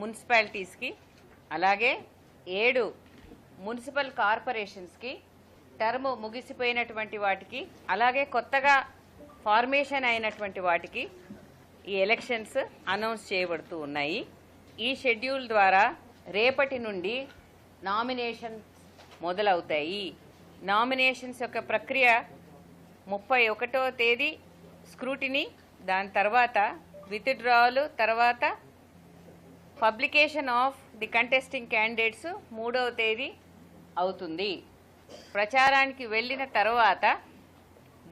మున్సిపాలిటీస్కి అలాగే 7 municipal కార్పొరేషన్స్కి term ముగిసిపోయినటువంటి వాటికి అలాగే కొత్తగా ఫార్మేషన్ అయినటువంటి వాటికి ఈ ఎలక్షన్స్ అనౌన్స్ చేయబడుతూ ఉన్నాయి. ఈ షెడ్యూల్ ద్వారా రేపటి నుండి నామినేషన్స్ మొదలవుతాయి. నామినేషన్స్ యొక్క ప్రక్రియ 31వ తేదీ స్క్రూటినీ, దాని తర్వాత విత్డ్రావల్, తర్వాత publication of the contesting candidates 3వ తేదీ అవుతుంది. ప్రచారానికి వెళ్ళిన తర్వాత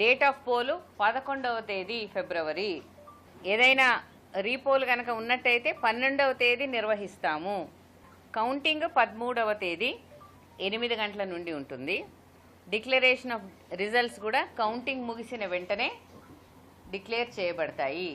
డేట్ ఆఫ్ పోలు 11వ తేదీ ఫిబ్రవరి. ఏదైనా రీపోల్ కనుక ఉన్నట్టయితే 12వ తేదీ నిర్వహిస్తాము. కౌంటింగ్ 13వ తేదీ 8 గంటల నుండి ఉంటుంది. డిక్లరేషన్ ఆఫ్ రిజల్ట్స్ కూడా కౌంటింగ్ ముగిసిన వెంటనే డిక్లేర్ చేయబడతాయి.